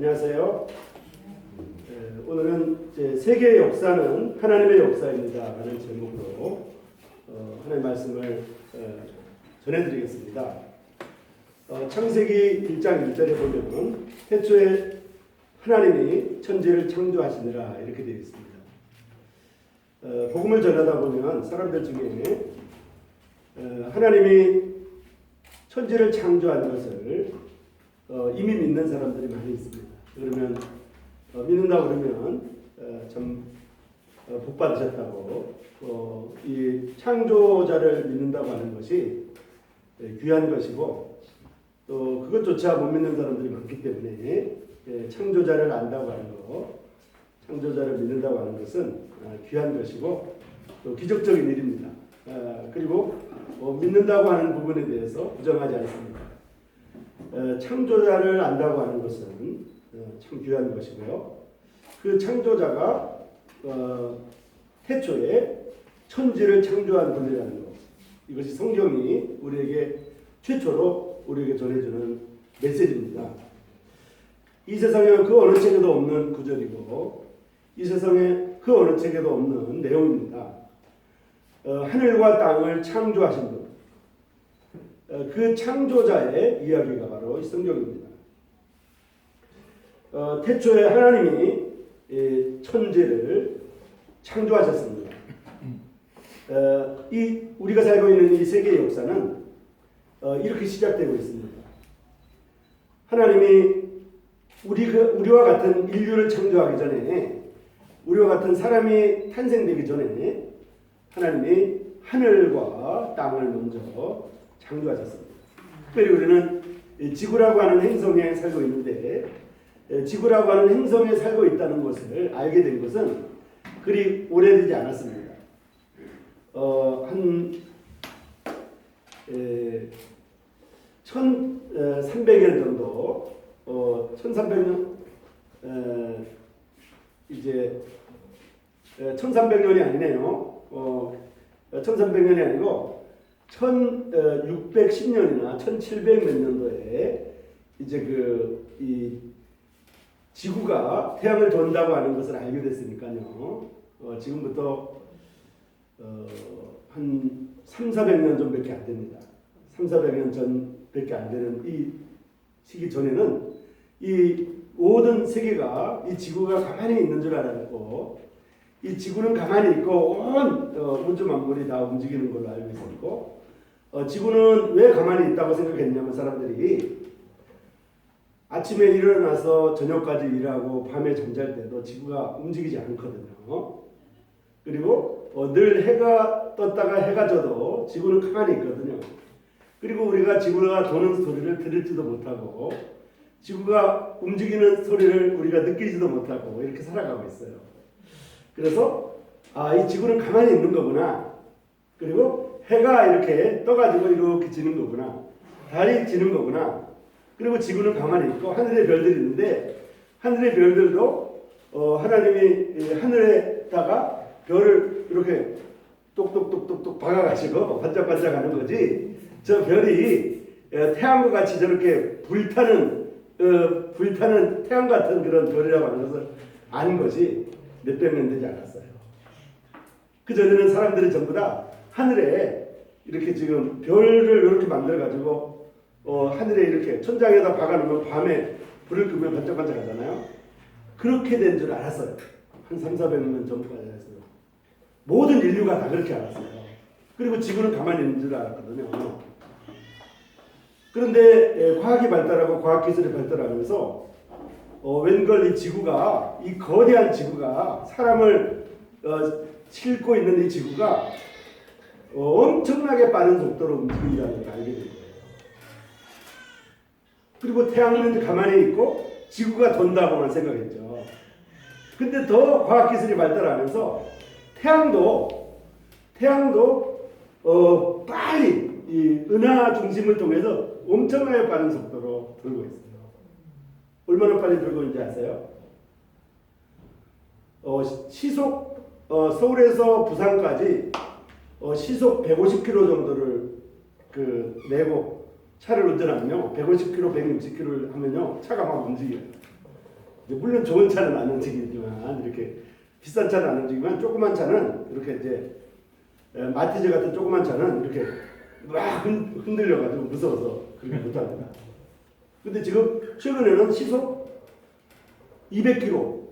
안녕하세요. 오늘은 세계의 역사는 하나님의 역사입니다 라는 제목으로 하나님의 말씀을 전해드리겠습니다. 창세기 1장 1절에 보면 태초에 하나님이 천지를 창조하시니라 이렇게 되어 있습니다. 복음을 전하다 보면 사람들 중에 하나님이 천지를 창조한 것을 이미 믿는 사람들이 많이 있습니다. 그러면 믿는다 그러면 참 복받으셨다고 이 창조자를 믿는다고 하는 것이 귀한 것이고 또 그것조차 못 믿는 사람들이 많기 때문에 창조자를 안다고 하는 것, 창조자를 믿는다고 하는 것은 귀한 것이고 또 기적적인 일입니다. 그리고 믿는다고 하는 부분에 대해서 부정하지 않습니다. 창조자를 안다고 하는 것은 참 귀한 것이고요. 그 창조자가 태초에 천지를 창조한 분이라는 것, 이것이 성경이 우리에게 최초로 우리에게 전해주는 메시지입니다. 이 세상에 그 어느 책에도 없는 구절이고 이 세상에 그 어느 책에도 없는 내용입니다. 하늘과 땅을 창조하신 분, 그 창조자의 이야기가 바로 이 성경입니다. 태초에 하나님이 천지를 창조하셨습니다. 이 우리가 살고 있는 이 세계의 역사는 이렇게 시작되고 있습니다. 하나님이 우리와 같은 인류를 창조하기 전에, 우리와 같은 사람이 탄생되기 전에 하나님이 하늘과 땅을 먼저 창조하셨습니다. 특별히 우리는 지구라고 하는 행성에 살고 있는데 지구라고 하는 행성에 살고 있다는 것을 알게 된 것은 그리 오래되지 않았습니다. 한 1300년 정도 1300년 이제 1300년이 아니네요. 1300년이 아니고 1610년이나 1700 몇 년도에 이제 이 지구가 태양을 돈다고 하는 것을 알게 됐으니까요. 지금부터 한 300~400년 전밖에 안 됩니다. 300~400년 전밖에 안 되는 이 시기 전에는 이 모든 세계가 이 지구가 가만히 있는 줄 알았고 이 지구는 가만히 있고 온 우주 만물이 다 움직이는 걸로 알고 있었고 지구는 왜 가만히 있다고 생각했냐면 사람들이 아침에 일어나서 저녁까지 일하고 밤에 잠잘 때도 지구가 움직이지 않거든요. 그리고 늘 해가 떴다가 해가 져도 지구는 가만히 있거든요. 그리고 우리가 지구가 도는 소리를 들을지도 못하고 지구가 움직이는 소리를 우리가 느끼지도 못하고 이렇게 살아가고 있어요. 그래서 이 지구는 가만히 있는 거구나. 그리고 해가 이렇게 떠가지고 이렇게 지는 거구나. 달이 지는 거구나. 그리고 지구는 가만히 있고 하늘에 별들이 있는데 하늘의 별들도 하나님이 하늘에다가 별을 이렇게 똑똑똑똑똑 박아가지고 반짝반짝하는 거지. 저 별이 태양과 같이 저렇게 불타는 태양 같은 그런 별이라고 하는 것을 아는 것이 몇백 년 되지 않았어요. 그 전에는 사람들이 전부 다 하늘에 이렇게 지금 별을 이렇게 만들어가지고 하늘에 이렇게 천장에다 박아놓으면 밤에 불을 끄면 반짝반짝 하잖아요. 그렇게 된 줄 알았어요. 한 300~400년 전까지 했어요. 모든 인류가 다 그렇게 알았어요. 그리고 지구는 가만히 있는 줄 알았거든요. 그런데 과학이 발달하고 과학기술이 발달하면서 웬걸 이 지구가, 이 거대한 지구가, 사람을 싣고 있는 이 지구가 엄청나게 빠른 속도로 움직인다는 걸 알게 된 거예요. 그리고 태양은 가만히 있고 지구가 돈다고만 생각했죠. 근데 더 과학기술이 발달하면서 태양도 빨리 이 은하 중심을 통해서 엄청나게 빠른 속도로 돌고 있어요. 얼마나 빨리 돌고 있는지 아세요? 시속 서울에서 부산까지 시속 150km 정도를 내고 차를 운전하면요, 150km, 160km를 하면요, 차가 막 움직여요. 물론 좋은 차는 안 움직이지만 이렇게 비싼 차는 안 움직이지만 조그만 차는 이렇게 이제 마티즈 같은 조그만 차는 이렇게 막 흔들려가지고 무서워서 그렇게 못합니다. 근데 지금 최근에는 시속 200km,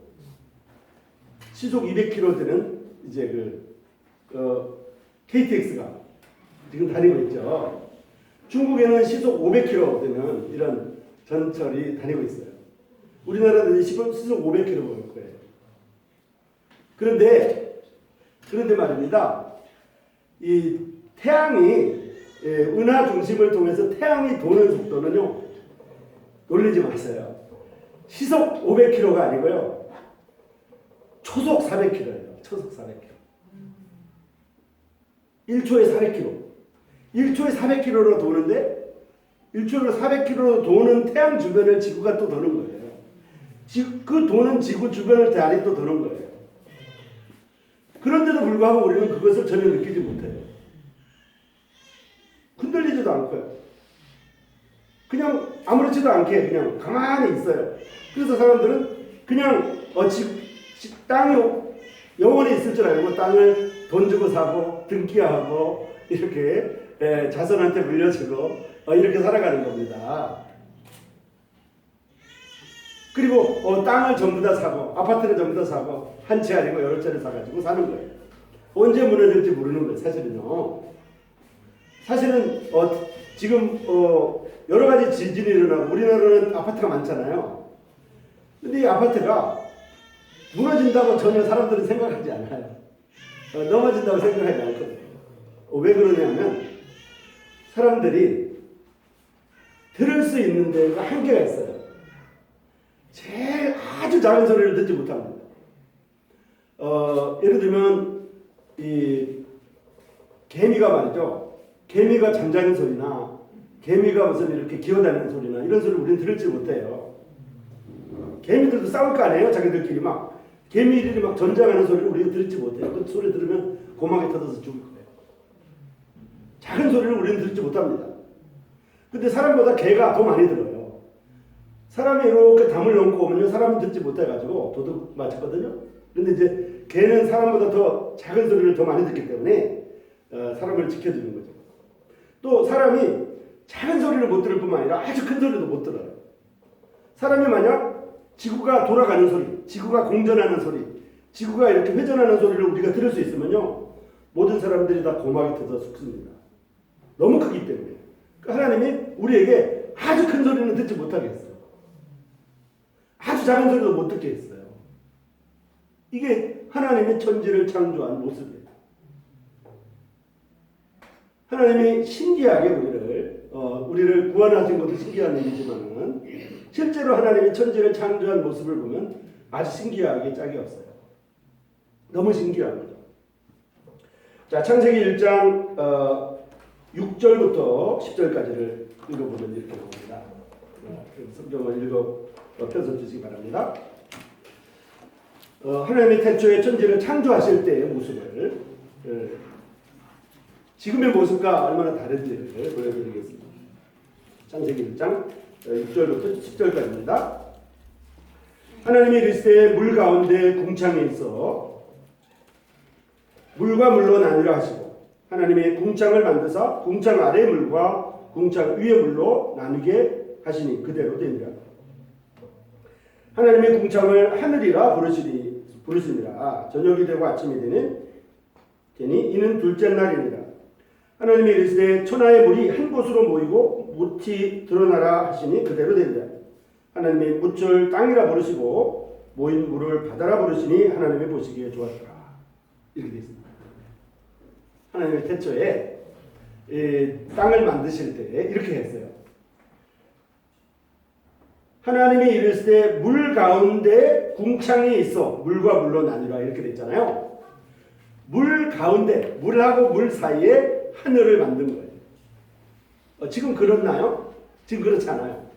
시속 200km 되는 이제 KTX가 지금 다니고 있죠. 중국에는 시속 500km 되는 이런 전철이 다니고 있어요. 우리나라는 시속 500km 걸 거예요. 그런데 말입니다. 이 태양이 은하 중심을 통해서 태양이 도는 속도는요, 놀리지 마세요. 시속 500km가 아니고요, 초속 400km예요. 초속 400km. 1초에 400km. 1초에 400km로 도는데 1초에 400km로 도는 태양 주변을 지구가 또 도는 거예요. 그 도는 지구 주변을 달이 또 도는 거예요. 그런데도 불구하고 우리는 그것을 전혀 느끼지 못해요. 흔들리지도 않고요. 그냥 아무렇지도 않게 그냥 가만히 있어요. 그래서 사람들은 그냥 땅이 영원히 있을 줄 알고 땅을 돈 주고 사고 등기하고 이렇게 자손한테 물려주고 이렇게 살아가는 겁니다. 그리고 땅을 전부 다 사고 아파트를 전부 다 사고 한 채 아니고 여러 채를 사가지고 사는 거예요. 언제 무너질지 모르는 거예요. 사실은요. 사실은 지금 여러 가지 지진이 일어나고 우리나라는 아파트가 많잖아요. 근데 이 아파트가 무너진다고 전혀 사람들은 생각하지 않아요. 넘어진다고 생각하지 않거든요. 왜 그러냐면 사람들이 들을 수 있는 데가 한계가 있어요. 제일 아주 작은 소리를 듣지 못합니다. 예를 들면 이 개미가 말이죠. 개미가 잠자는 소리나 개미가 무슨 이렇게 기어다니는 소리나 이런 소리를 우리는 들을지 못해요. 개미들도 싸울 거 아니에요. 자기들끼리 막 개미들이 막 전쟁하는 소리를 우리는 들을지 못해요. 그 소리 들으면 고막이 터져서 죽을 거예요. 작은 소리를 우리는 듣지 못합니다. 근데 사람보다 개가 더 많이 들어요. 사람이 이렇게 담을 넘고 오면요, 사람은 듣지 못해가지고 도둑 맞췄거든요. 근데 이제 개는 사람보다 더 작은 소리를 더 많이 듣기 때문에 사람을 지켜주는 거죠. 또 사람이 작은 소리를 못 들을 뿐만 아니라 아주 큰 소리도 못 들어요. 사람이 만약 지구가 돌아가는 소리, 지구가 공전하는 소리, 지구가 이렇게 회전하는 소리를 우리가 들을 수 있으면요, 모든 사람들이 다 고막이 터져 죽습니다. 너무 크기 때문에. 하나님이 우리에게 아주 큰 소리는 듣지 못하게 했어요. 아주 작은 소리도 못 듣게 했어요. 이게 하나님의 천지를 창조한 모습이에요. 하나님이 신기하게 우리를 구원하신 것도 신기한 일이지만은 실제로 하나님이 천지를 창조한 모습을 보면 아주 신기하게 짝이 없어요. 너무 신기한 거죠. 자, 창세기 1장 6절부터 10절까지를 읽어보면 이렇게 나옵니다. 성경을 펴서 주시기 바랍니다. 하나님이 태초에 천지를 창조하실 때의 모습을 지금의 모습과 얼마나 다른지를 보여드리겠습니다. 창세기 1장 6절부터 10절까지입니다. 하나님이 이르시되 물 가운데 궁창이 있어 물과 물로 나뉘라 하시고 하나님이 궁창을 만드사 궁창 아래 물과 궁창 위의 물로 나누게 하시니 그대로 되니라. 하나님의 궁창을 하늘이라 부르시니라. 저녁이 되고 아침이 되니 이는 둘째 날이니라. 하나님이 이르시되 천하의 물이 한 곳으로 모이고 묻히 드러나라 하시니 그대로 되니라. 하나님이 묻을 땅이라 부르시고 모인 물을 바다라 부르시니 하나님이 보시기에 좋았더라. 이렇게 되어 있습니다. 하나님의 태초에 땅을 만드실 때 이렇게 했어요. 하나님이 이르시되 물 가운데 궁창이 있어 물과 물로 나뉘라 이렇게 됐잖아요. 물 가운데 물하고 물 사이에 하늘을 만든 거예요. 지금 그렇나요? 지금 그렇지 않아요.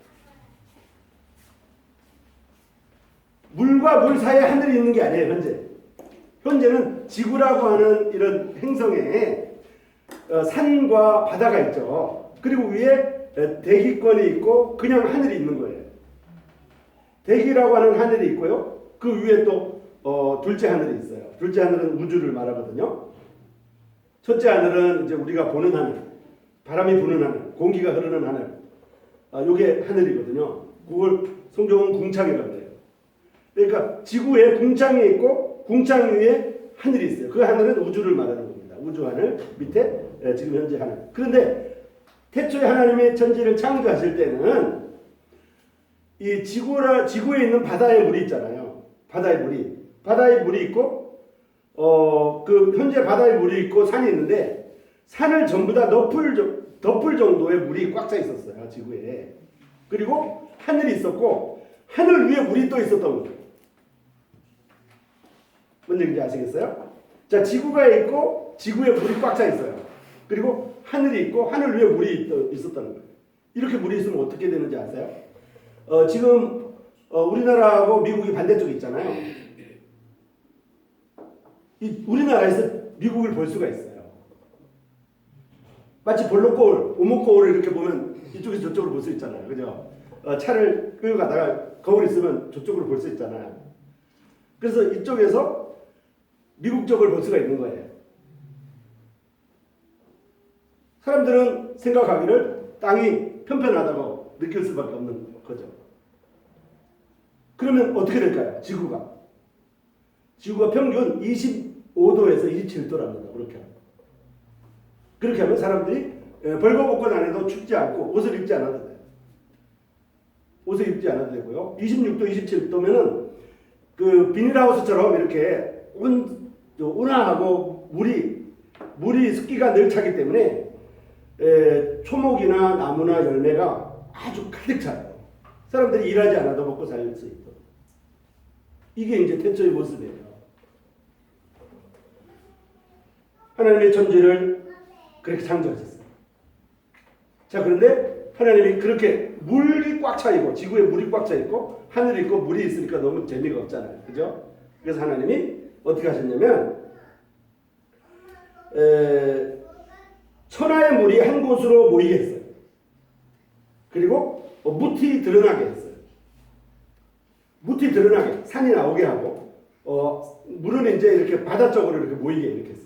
물과 물 사이에 하늘이 있는 게 아니에요. 현재는 지구라고 하는 이런 행성에 산과 바다가 있죠. 그리고 위에 대기권이 있고 그냥 하늘이 있는 거예요. 대기라고 하는 하늘이 있고요. 그 위에 또 둘째 하늘이 있어요. 둘째 하늘은 우주를 말하거든요. 첫째 하늘은 이제 우리가 보는 하늘, 바람이 부는 하늘, 공기가 흐르는 하늘. 요게 하늘이거든요. 그걸 성경은 궁창이라고 해요. 그러니까 지구에 궁창이 있고 궁창 위에 하늘이 있어요. 그 하늘은 우주를 말하는 겁니다. 우주 하늘 밑에 지금 현재 하늘. 그런데 태초에 하나님의 천지를 창조하실 때는 이 지구에 있는 바다의 물이 있잖아요. 바다의 물이 있고 그 현재 바다에 물이 있고 산이 있는데 산을 전부 다 덮을 정도의 물이 꽉 차 있었어요. 지구에. 그리고 하늘이 있었고 하늘 위에 물이 또 있었던 거예요. 뭔 얘기인지 아시겠어요? 자, 지구가 있고 지구에 물이 꽉 차 있어요. 그리고 하늘이 있고 하늘 위에 물이 있었다는 거예요. 이렇게 물이 있으면 어떻게 되는지 아세요? 지금 우리나라하고 미국이 반대쪽에 있잖아요. 우리나라에서 미국을 볼 수가 있어요. 마치 볼록거울, 오목거울을 이렇게 보면 이쪽에서 저쪽으로 볼 수 있잖아요. 그죠? 차를 끌고 가다가 거울 있으면 저쪽으로 볼 수 있잖아요. 그래서 이쪽에서 미국 쪽을 볼 수가 있는 거예요. 사람들은 생각하기를 땅이 편편하다고 느낄 수밖에 없는 거죠. 그러면 어떻게 될까요? 지구가 평균 25도에서 27도랍니다. 그렇게 하면 사람들이 벌거벗고 안 해도 춥지 않고 옷을 입지 않아도 돼요. 옷을 입지 않아도 되고요. 26도, 27도면은 그 비닐하우스처럼 이렇게 온화하고 물이 습기가 늘 차기 때문에 초목이나 나무나 열매가 아주 가득 차요. 사람들이 일하지 않아도 먹고 살 수 있도록. 이게 이제 태초의 모습이에요. 하나님의 천지를 그렇게 창조하셨어요. 자, 그런데 하나님이 그렇게 물이 꽉 차 있고 지구에 물이 꽉 차 있고 하늘이 있고 물이 있으니까 너무 재미가 없잖아요. 그죠? 그래서 하나님이 어떻게 하셨냐면 천하의 물이 한 곳으로 모이게 했어요. 그리고 무티 드러나게 했어요. 무티 드러나게 산이 나오게 하고 물은 이제 이렇게 바다 쪽으로 이렇게 모이게 이렇게 했어요.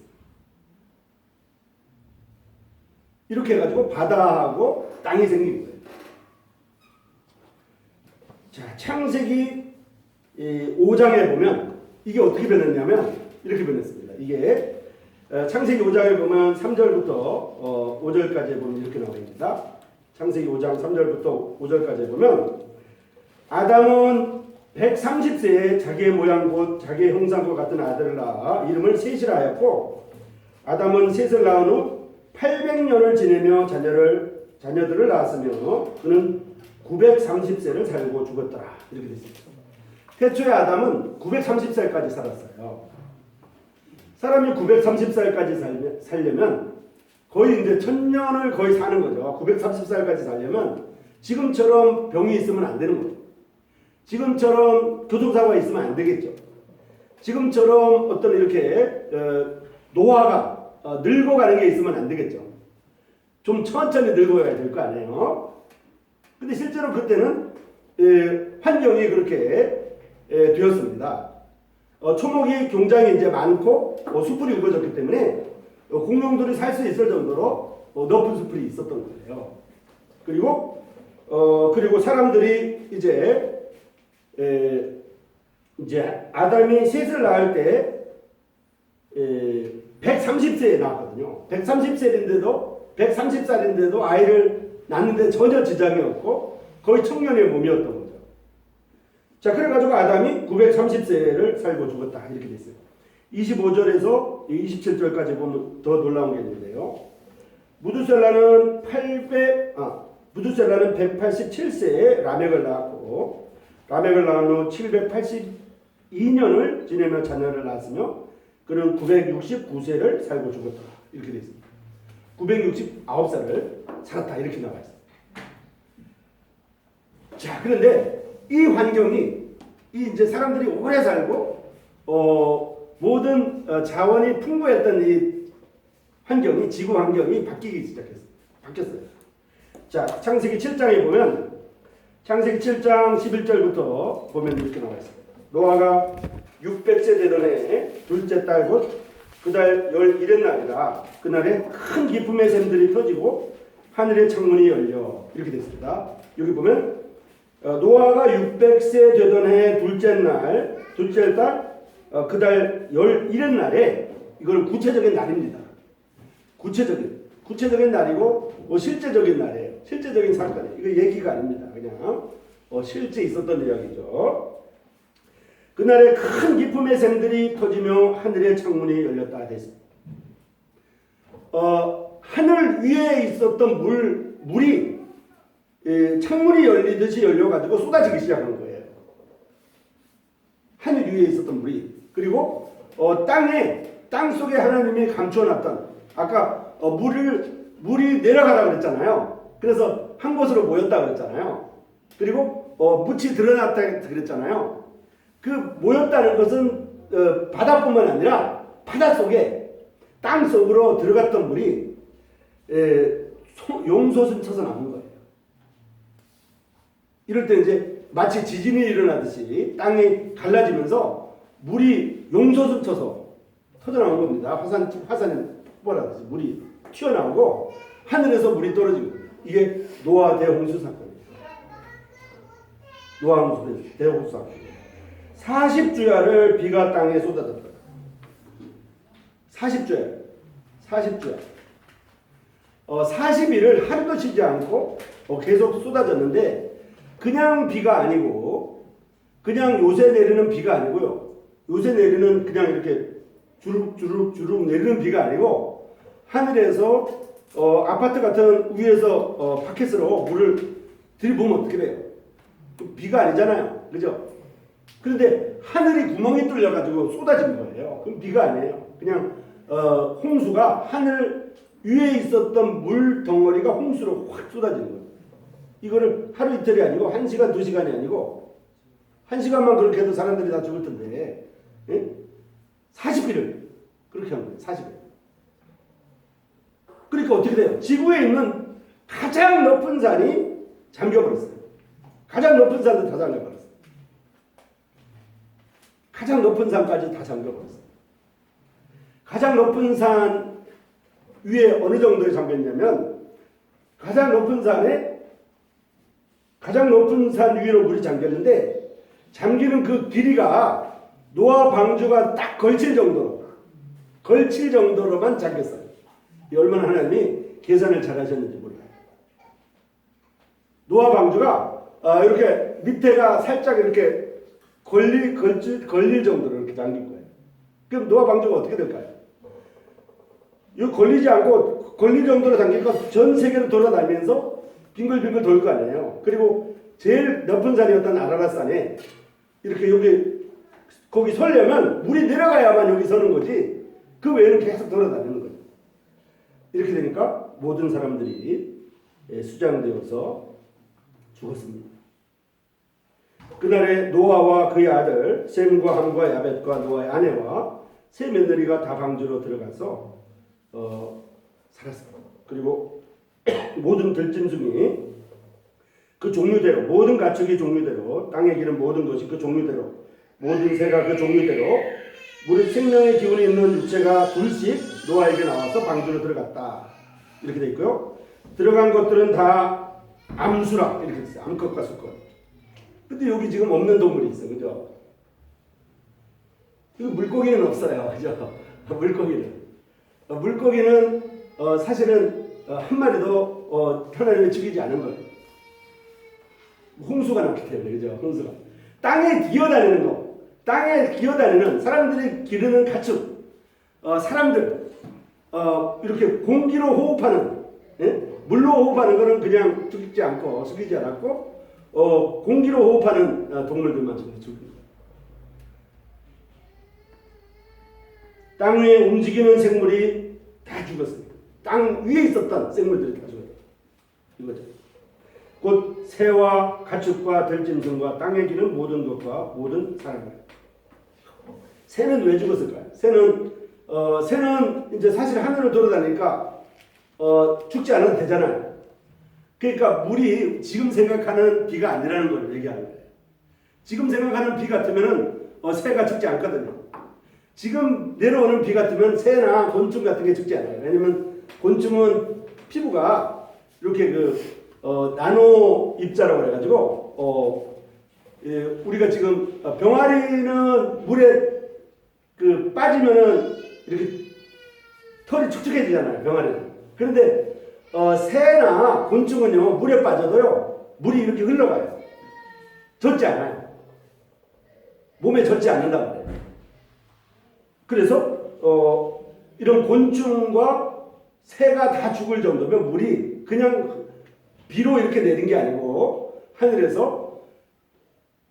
이렇게 해가지고 바다하고 땅이 생긴 거예요. 자, 창세기 5장에 보면 이게 어떻게 변했냐면 이렇게 변했습니다. 이게 창세기 5장에 보면 3절부터 5절까지 보면 이렇게 나와 있습니다. 창세기 5장 3절부터 5절까지 보면 아담은 130세에 자기의 모양 곧 자기의 형상과 같은 아들을 낳아 이름을 셋이라 하였고 아담은 셋을 낳은 후 800년을 지내며 자녀들을 낳았으며 그는 930세를 살고 죽었더라. 이렇게 됐습니다. 태초에 아담은 930살까지 살았어요. 사람이 930살까지 살려면 거의 이제 1000년을 거의 사는 거죠. 930살까지 살려면 지금처럼 병이 있으면 안 되는 거죠. 지금처럼 교통사고가 있으면 안 되겠죠. 지금처럼 어떤 이렇게 노화가 늙어가는 게 있으면 안 되겠죠. 좀 천천히 늙어가야 될 거 아니에요. 근데 실제로 그때는 환경이 그렇게 되었습니다. 초목이 굉장히 이제 많고 숲풀이 우거졌기 때문에 공룡들이 살 수 있을 정도로 높은 숲풀이 있었던 거예요. 그리고 사람들이 이제 아담이 셋을 낳을 때 130세에 낳았거든요. 130살인데도 아이를 낳는데 전혀 지장이 없고 거의 청년의 몸이었던 거죠. 자, 그래가지고 아담이 930세를 살고 죽었다. 이렇게 됐어요. 25절에서 27절까지 보면 더 놀라운 게 있는데요. 무두셀라는 187세에 라멕을 낳았고 라멕을 낳은 후 782년을 지내며 자녀를 낳았으며 그는 969세를 살고 죽었다. 이렇게 되어 있습니다. 969살을 살았다. 이렇게 나와 있습니다. 자, 그런데 이 환경이 이제 사람들이 오래 살고 모든 자원이 풍부했던 이 환경이 지구 환경이 바뀌기 시작했어요. 바뀌었어요. 자, 창세기 7장에 보면 창세기 7장 11절부터 보면 이렇게 나와 있습니다. 노아가 600세 되던 해 둘째 달 곧 그달 11의 날이라 그날에 큰 기쁨의 샘들이 터지고 하늘의 창문이 열려 이렇게 됐습니다. 여기 보면 노아가 600세 되던 해 둘째 달 그달 11의 날에 이걸 구체적인 날입니다. 구체적인 날이고 실제적인 날이에요. 실제적인 사건이에요. 이거 얘기가 아닙니다. 그냥 실제 있었던 이야기죠. 그날에 큰 기쁨의 샘들이 터지며 하늘의 창문이 열렸다 됐습니다. 하늘 위에 있었던 물이 창문이 열리듯이 열려가지고 쏟아지기 시작한 거예요. 하늘 위에 있었던 물이. 그리고 땅 속에 하나님이 감춰놨던 아까 물이 내려가라고 그랬잖아요. 그래서 한 곳으로 모였다 그랬잖아요. 그리고 묻이 드러났다 그랬잖아요. 그 모였다는 것은 바다뿐만 아니라 바다 속에 땅 속으로 들어갔던 물이 용솟음 쳐서 나오는 거예요. 이럴 때 이제 마치 지진이 일어나듯이 땅이 갈라지면서 물이 용솟음 쳐서 터져나온 겁니다. 화산이 폭발하듯이 물이 튀어나오고 하늘에서 물이 떨어지고 이게 노아 대홍수 사건이에요. 노아 대홍수 사건. 40주야를 비가 땅에 쏟아졌다. 40주야. 40일을 하루도 쉬지 않고 계속 쏟아졌는데 그냥 비가 아니고 그냥 요새 내리는 비가 아니고요. 요새 내리는 그냥 이렇게 주룩주룩 내리는 비가 아니고 하늘에서 아파트 같은 위에서 바켓으로 물을 들이부으면 어떻게 돼요? 비가 아니잖아요. 그죠? 그런데 하늘이 구멍이 뚫려가지고 쏟아진 거예요. 그럼 비가 아니에요. 그냥 홍수가 하늘 위에 있었던 물 덩어리가 홍수로 확 쏟아지는 거예요. 이거를 하루 이틀이 아니고 1시간, 2시간이 아니고 1시간만 그렇게 해도 사람들이 다 죽을 텐데 40일을 그렇게 한 거예요. 40일. 그러니까 어떻게 돼요? 지구에 있는 가장 높은 산이 잠겨버렸어요. 가장 높은 산도 다 잠겨버렸어요. 가장 높은 산까지 다 잠겨버렸어요. 가장 높은 산 위에 어느 정도에 잠겼냐면 가장 높은 산 위로 물이 잠겼는데 잠기는 그 길이가 노아 방주가 딱 걸칠 정도로만 잠겼어요. 얼마나 하나님이 계산을 잘 하셨는지 몰라요. 노아 방주가 이렇게 밑에가 살짝 이렇게 걸릴 정도로 이렇게 잠긴 거예요. 그럼 노아 방주가 어떻게 될까요? 이거 걸리지 않고 걸릴 정도로 잠기니까 전 세계를 돌아다니면서 빙글빙글 돌 거 아니에요. 그리고 제일 높은 산이었던 아라랏산에 이렇게 거기 서려면 물이 내려가야만 여기 서는 거지 그 외에는 계속 돌아다니는 거예요. 이렇게 되니까 모든 사람들이 수장되어서 죽었습니다. 그날에 노아와 그의 아들 셈과 함과 야벳과 노아의 아내와 세 며느리가 다 방주로 들어가서 살았습니다. 그리고 모든 들짐승이 그 종류대로 모든 가축이 종류대로 땅에 기는 모든 것이 그 종류대로 모든 새가 그 종류대로 무릇 생명의 기운이 있는 육체가 둘씩 노아에게 나와서 방주로 들어갔다. 이렇게 돼 있고요. 들어간 것들은 다 암수라 이렇게 있어요. 암컷과 수컷. 근데 여기 지금 없는 동물이 있어. 그죠? 이거 물고기는 없어요. 그죠? 물고기는 사실은 한 마리도 하나님이 죽이지 않은 거예요. 홍수가 났기 때문에. 그죠? 홍수가. 땅에 기어다니는 사람들이 기르는 가축, 사람들, 이렇게 공기로 호흡하는, 물로 호흡하는 거는 그냥 죽이지 않았고, 공기로 호흡하는 동물들만 죽입니다. 땅 위에 움직이는 생물이 다 죽었습니다. 땅 위에 있었던 생물들이 다 죽었어요. 이거죠. 곧 새와 가축과 들짐승과 땅에 기는 모든 것과 모든 사람들. 새는 왜 죽었을까요? 새는 이제 사실 하늘을 돌아다니까 죽지 않아도 되잖아요. 그러니까 물이 지금 생각하는 비가 아니라는 걸 얘기하는 거예요. 지금 생각하는 비 같으면은 새가 죽지 않거든요. 지금 내려오는 비 같으면 새나 곤충 같은 게 죽지 않아요. 왜냐면 곤충은 피부가 이렇게 나노 입자라고 해가지고 우리가 지금 병아리는 물에 빠지면은 이렇게 털이 축축해지잖아요. 병아리는. 그런데 새나 곤충은요 물에 빠져도요 물이 이렇게 흘러가요. 젖지 않아요. 몸에 젖지 않는단 말이에요. 그래서 이런 곤충과 새가 다 죽을 정도면 물이 그냥 비로 이렇게 내린 게 아니고 하늘에서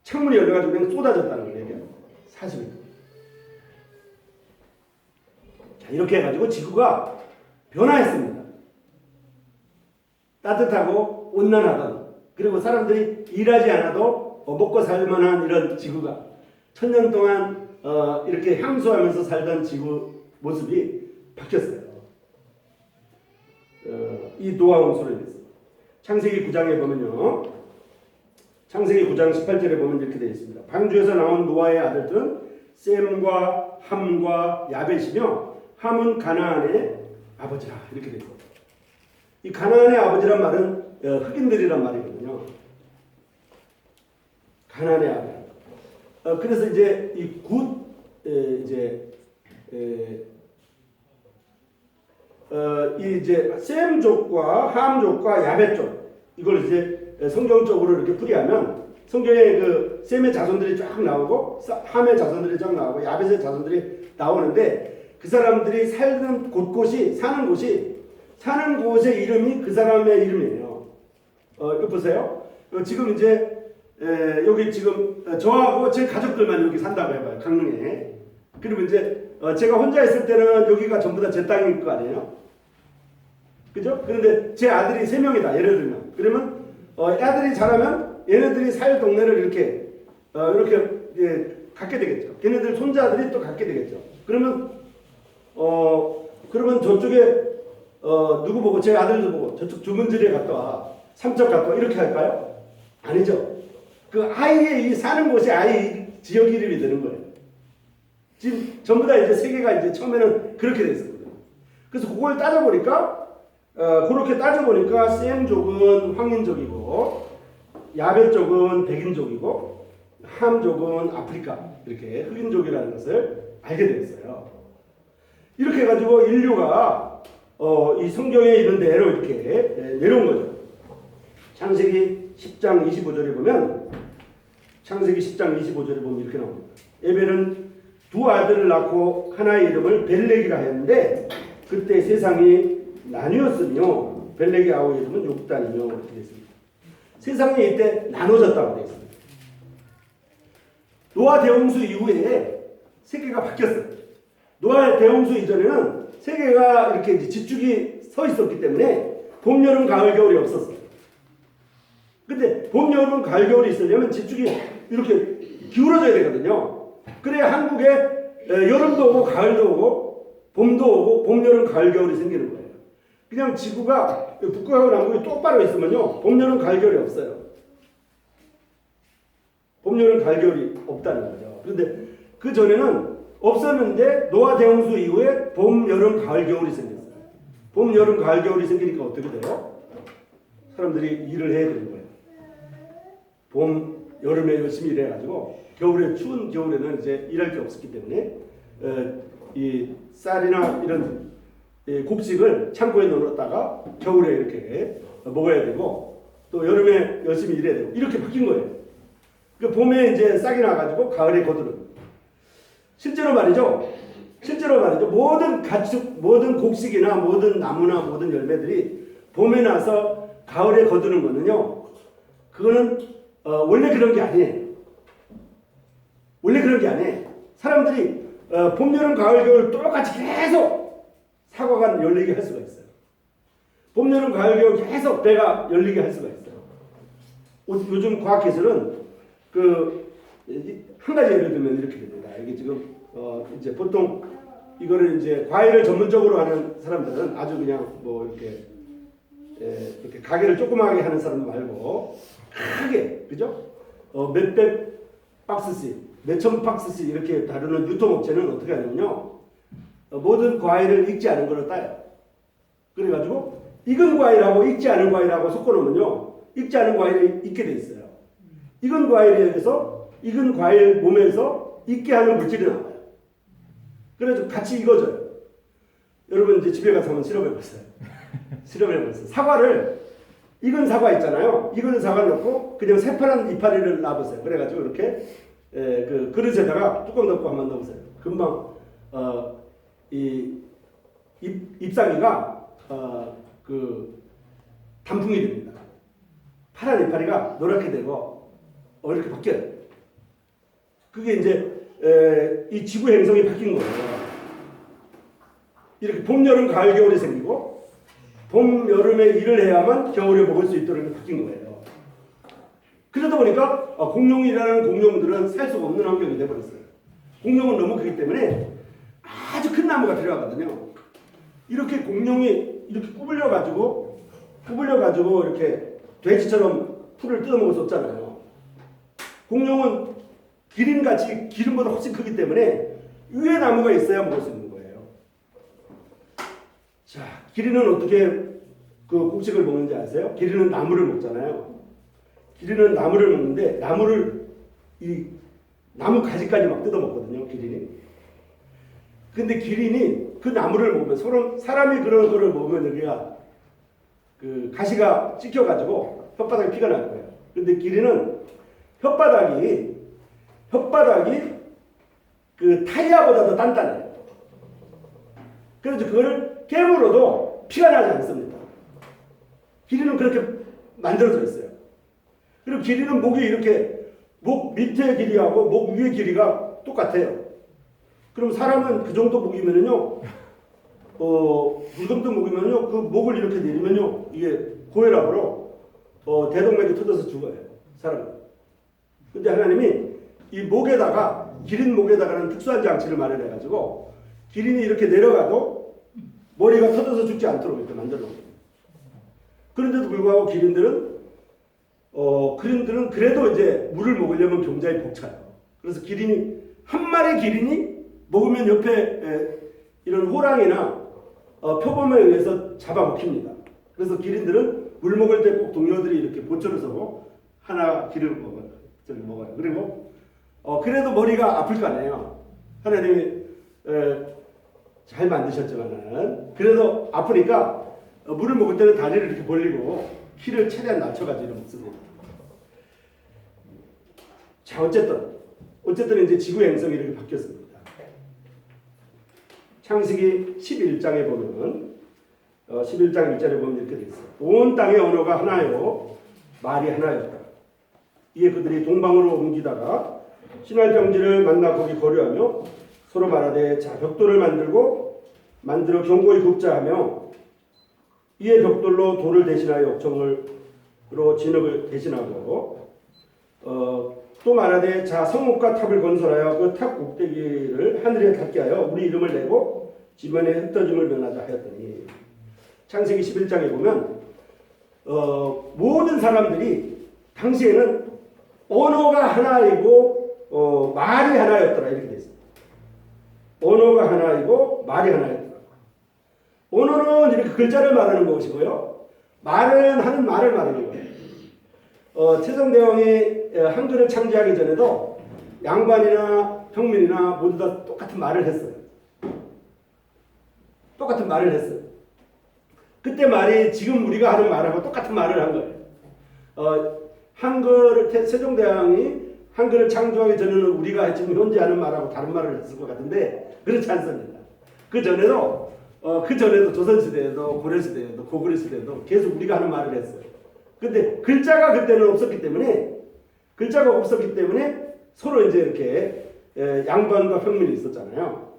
창문이 열려가지고 그냥 쏟아졌다는 걸 얘기합니다. 사실입니다. 자, 이렇게 해가지고 지구가 변화했습니다. 따뜻하고 온난하던, 그리고 사람들이 일하지 않아도 먹고 살만한 이런 지구가 천년 동안 이렇게 향수하면서 살던 지구 모습이 바뀌었어요. 이 노아 홍수로 인해서. 창세기 9장에 보면요. 창세기 9장 18절에 보면 이렇게 되어 있습니다. 방주에서 나온 노아의 아들들은 셈과 함과 야벳이며 함은 가나안의 아버지라 이렇게 되어 있습니다. 이 가나안의 아버지란 말은 흑인들이란 말이거든요. 가나안의 아버지. 그래서 이제 이제 셈족과 함족과 야벳족 이걸 이제 성경적으로 이렇게 풀이하면 성경에 셈의 자손들이 쫙 나오고 함의 자손들이 쫙 나오고 야벳의 자손들이 나오는데 그 사람들이 살던 곳곳이 사는 곳의 이름이 그 사람의 이름이에요. 이거 보세요. 지금 이제 여기 지금 저하고 제 가족들만 여기 산다고 해봐요. 강릉에. 그리고 이제 제가 혼자 있을 때는 여기가 전부 다 제 땅일 거 아니에요? 그죠? 그런데 제 아들이 3명이다. 예를 들면. 그러면 애들이 자라면 얘네들이 살 동네를 이렇게 갖게 되겠죠. 걔네들 손자들이 또 갖게 되겠죠. 그러면 저쪽에 누구 보고 제 아들도 보고 저쪽 주문지리에 갔다 와. 삼척 갔다 와. 이렇게 할까요? 아니죠. 그 아이의 이 사는 곳이 아이 지역 이름이 되는 거예요. 지금 전부 다 이제 세계가 이제 처음에는 그렇게 됐었거든요. 그래서 그걸 따져보니까 그렇게 따져보니까 셈족은 황인족이고 야벳족은 백인족이고 함족은 아프리카 이렇게 흑인족이라는 것을 알게 됐어요. 이렇게 해가지고 인류가 이 성경에 있는 대로 이렇게 내려온 거죠. 창세기 10장 25절에 보면 이렇게 나옵니다. 에벨은 두 아들을 낳고 하나의 이름을 벨렉이라 했는데 그때 세상이 나뉘었으며 벨렉의 아우 이름은 욕단이며 이렇게 됐습니다. 세상이 이때 나눠졌다고 되어 있습니다. 노아 대홍수 이후에 세계가 바뀌었어요. 노아 대홍수 이전에는 세계가 이렇게 이제 지축이 서 있었기 때문에 봄, 여름, 가을, 겨울이 없었어요. 근데 봄, 여름, 가을, 겨울이 있으려면 지축이 이렇게 기울어져야 되거든요. 그래야 한국에 여름도 오고 가을도 오고 봄도 오고 봄, 여름, 가을, 겨울이 생기는 거예요. 그냥 지구가 북극하고 남극이 똑바로 있으면요 봄, 여름, 가을, 겨울이 없어요. 봄, 여름, 가을, 겨울이 없다는 거죠. 그런데 그 전에는 없었는데 노아 대홍수 이후에 봄, 여름, 가을, 겨울이 생겼어요. 봄, 여름, 가을, 겨울이 생기니까 어떻게 돼요? 사람들이 일을 해야 되는 거예요. 봄, 여름에 열심히 일해가지고 겨울에 추운 겨울에는 이제 일할 게 없었기 때문에 이 쌀이나 이런 곡식을 창고에 넣어놨다가 겨울에 이렇게 먹어야 되고 또 여름에 열심히 일해야 되고 이렇게 바뀐 거예요. 그 봄에 이제 싹이 나가지고 가을에 거두는. 실제로 말이죠. 모든 가축, 모든 곡식이나 모든 나무나 모든 열매들이 봄에 나서 가을에 거두는 거는요. 그거는 원래 그런 게 아니에요. 사람들이 봄, 여름, 가을, 겨울 똑같이 계속 사과가 열리게 할 수가 있어요. 봄, 여름, 가을, 겨울 계속 배가 열리게 할 수가 있어요. 요즘 과학기술은 한 가지 예를 들면 이렇게 됩니다. 이게 지금 이제 보통 이거를 이제 과일을 전문적으로 하는 사람들은 아주 그냥 뭐 이렇게 이렇게 가게를 조그마하게 하는 사람 말고 크게, 그죠? 몇백 박스씩, 몇천 박스씩 이렇게 다루는 유통업체는 어떻게 하냐면요, 모든 과일을 익지 않은 걸로 따요. 그래가지고 익은 과일하고 익지 않은 과일하고 섞어놓으면요, 익지 않은 과일이 익게 돼 있어요. 익은 과일에 의해서 익은 과일 몸에서 익게 하는 물질이 나와요. 그래서 같이 익어져요. 여러분 이제 집에 가서 한번 실험해보세요. 실험해보세요. 사과를, 익은 사과 있잖아요. 익은 사과 넣고 그냥 새파란 이파리를 놔보세요. 그래가지고 이렇게 그 그릇에다가 뚜껑 덮고 한번 넣어보세요. 금방 이 잎사귀가 그 단풍이 됩니다. 파란 이파리가 노랗게 되고 이렇게 바뀌어요. 그게 이제 이 지구 행성이 바뀐 거예요. 이렇게 봄, 여름, 가을, 겨울이 생기고 봄, 여름에 일을 해야만 겨울에 먹을 수 있도록 이렇게 바뀐 거예요. 그러다 보니까 공룡이라는 공룡들은 살 수가 없는 환경이 돼버렸어요. 공룡은 너무 크기 때문에 아주 큰 나무가 필요하거든요. 이렇게 공룡이 이렇게 구불려가지고 이렇게 돼지처럼 풀을 뜯어먹을 수 없잖아요. 공룡은 기린같이 기린보다 훨씬 크기 때문에 위에 나무가 있어야 먹을 수 있는 거예요. 자, 기린은 어떻게 그 곡식을 먹는지 아세요? 기린은 나무를 먹잖아요. 기린은 나무를 먹는데 이 나무 가지까지 막 뜯어먹거든요, 기린이. 근데 기린이 그 나무를 먹으면 사람이 그런 거를 먹으면 여기가 그 가시가 찍혀가지고 혓바닥에 피가 날 거예요. 근데 기린은 혓바닥이 그 타이야보다 더 단단해요. 그래서 그거를 깨물어도 피가 나지 않습니다. 기린은 그렇게 만들어져 있어요. 그리고 기린은 목이 이렇게 목 밑에 길이하고 목 위의 길이가 똑같아요. 그럼 사람은 그 정도 목이면은요, 그 정도 목이면요, 그 목을 이렇게 내리면요, 이게 고혈압으로 대동맥이 터져서 죽어요, 사람은. 근데 하나님이 이 목에다가, 기린 목에다가는 특수한 장치를 마련해가지고 기린이 이렇게 내려가도 머리가 터져서 죽지 않도록 이렇게 만들어 놓은 거예요. 그런데도 불구하고 기린들은 그래도 이제 물을 먹으려면 굉장히 벅차요. 그래서 한 마리 기린이 먹으면 옆에 이런 호랑이나 표범에 의해서 잡아먹힙니다. 그래서 기린들은 물 먹을 때 꼭 동료들이 이렇게 보초를 서고 하나 기름을 먹어요. 그리고 그래도 머리가 아플 거 아니에요. 하나님이 잘 만드셨지만은 그래도 아프니까 물을 먹을 때는 다리를 이렇게 벌리고 키를 최대한 낮춰가지고 먹습니다. 자, 어쨌든 이제 지구 행성이 이렇게 바뀌었습니다. 창세기 11장에 보면 11장 1절에 보면 이렇게 되어 있어요. 온 땅의 언어가 하나요, 말이 하나였다. 이에 그들이 동방으로 옮기다가 신할 평지를 만나 거기 거류하며 서로 말하되, 자, 벽돌을 만들어 견고히 굽자하며 이에 벽돌로 돌을 대신하여 옥청으로 진흙을 대신하고 또 말하되, 자, 성읍과 탑을 건설하여 그 탑 꼭대기를 하늘에 닿게 하여 우리 이름을 내고 지면에 흩어짐을 면하자 하였더니, 창세기 11장에 보면 모든 사람들이 당시에는 언어가 하나이고 말이 하나였더라 이렇게 되어 있습니다. 언어가 하나이고 말이 하나였더라. 언어는 이렇게 글자를 말하는 것이고요, 말은 하는 말을 말하는 거예요. 세종대왕이 한글을 창제하기 전에도 양반이나 평민이나 모두 다 똑같은 말을 했어요. 똑같은 말을 했어요. 그때 말이 지금 우리가 하는 말하고 똑같은 말을 한 거예요. 세종대왕이 한글을 창조하기 전에는 우리가 지금 현재 하는 말하고 다른 말을 했을 것 같은데 그렇지 않습니다. 그 전에도 조선시대에도 고려시대에도 고구려시대에도 계속 우리가 하는 말을 했어요. 근데 글자가 그때는 없었기 때문에 서로 이제 이렇게 양반과 평민이 있었잖아요.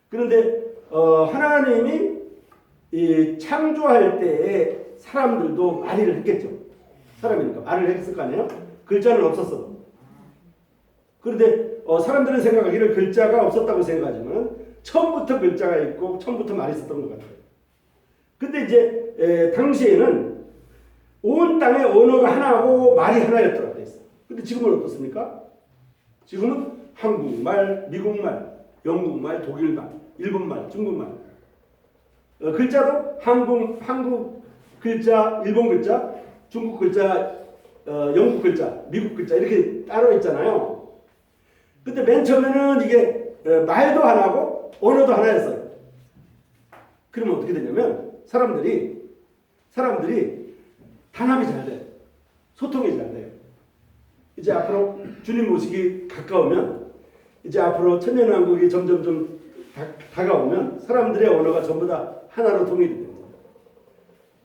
그런데 하나님이 이 창조할 때에 사람들도 말을 했겠죠. 사람이니까 말을 했을 거 아니에요. 글자는 없었어. 그런데 사람들은 생각하기를 글자가 없었다고 생각하지만 처음부터 글자가 있고 처음부터 말이 있었던 것 같아요. 근데 이제 당시에는 온 땅의 언어가 하나고 말이 하나였더라 돼 있어. 근데 지금은 어떻습니까? 지금은 한국말, 미국말, 영국말, 독일말, 일본말, 중국말. 글자도 한국 글자, 일본 글자, 중국 글자, 영국 글자, 미국 글자 이렇게 따로 있잖아요. 근데 맨 처음에는 이게 말도 하나고 언어도 하나였어요. 그러면 어떻게 되냐면 사람들이 단합이 잘 돼요. 소통이 잘 돼요. 이제 앞으로 주님 모시기 가까우면 이제 앞으로 천년왕국이 점점 좀 다가오면 사람들의 언어가 전부 다 하나로 통일이 됩니다.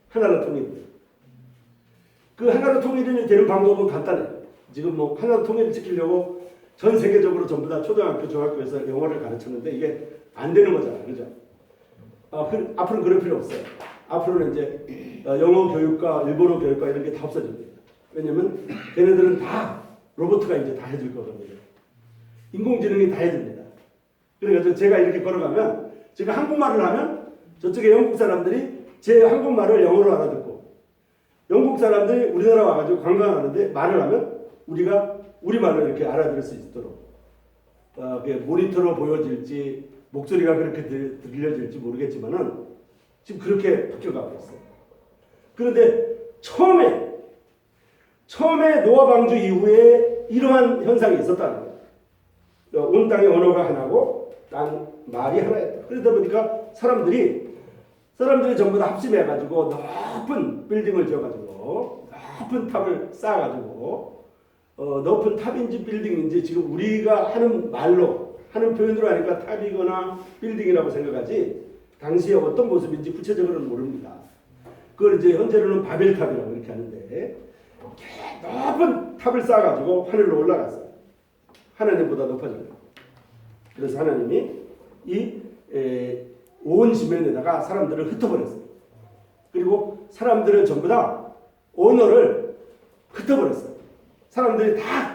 하나로 통일이 돼요. 그 하나로 통일이 되는 방법은 간단해요. 지금 뭐 하나로 통일을 시키려고 전 세계적으로 전부 다 초등학교, 중학교에서 영어를 가르쳤는데 이게 안 되는 거잖아요. 그죠? 앞으로는 그럴 필요 없어요. 앞으로는 이제 영어 교육과 일본어 교육과 이런 게 다 없어집니다. 왜냐면 걔네들은 다 로봇가 이제 다 해줄 거거든요. 인공지능이 다 해줍니다. 그래서 제가 이렇게 걸어가면 제가 한국말을 하면 저쪽에 영국 사람들이 제 한국말을 영어로 알아듣고 영국 사람들이 우리나라 와가지고 관광하는데 말을 하면 우리가 우리말로 이렇게 알아들을 수 있도록 모니터로 보여질지 목소리가 그렇게 들려질지 모르겠지만은 지금 그렇게 바뀌어가고 있어요. 그런데 처음에 노아 방주 이후에 이러한 현상이 있었다는 거예요. 온 땅의 언어가 하나고 땅 말이 하나였다. 그러다 보니까 사람들이 전부 다 합심해가지고 높은 빌딩을 지어가지고 높은 탑을 쌓아가지고 높은 탑인지 빌딩인지 지금 우리가 하는 말로 하는 표현으로 하니까 탑이거나 빌딩이라고 생각하지 당시에 어떤 모습인지 구체적으로는 모릅니다. 그걸 이제 현재로는 바벨탑이라고 이렇게 하는데 높은 탑을 쌓아가지고 하늘로 올라갔어요. 하나님보다 높아집니다. 그래서 하나님이 이 온 지면에다가 사람들을 흩어버렸어요. 그리고 사람들은 전부 다 언어를 흩어버렸어요. 사람들이 다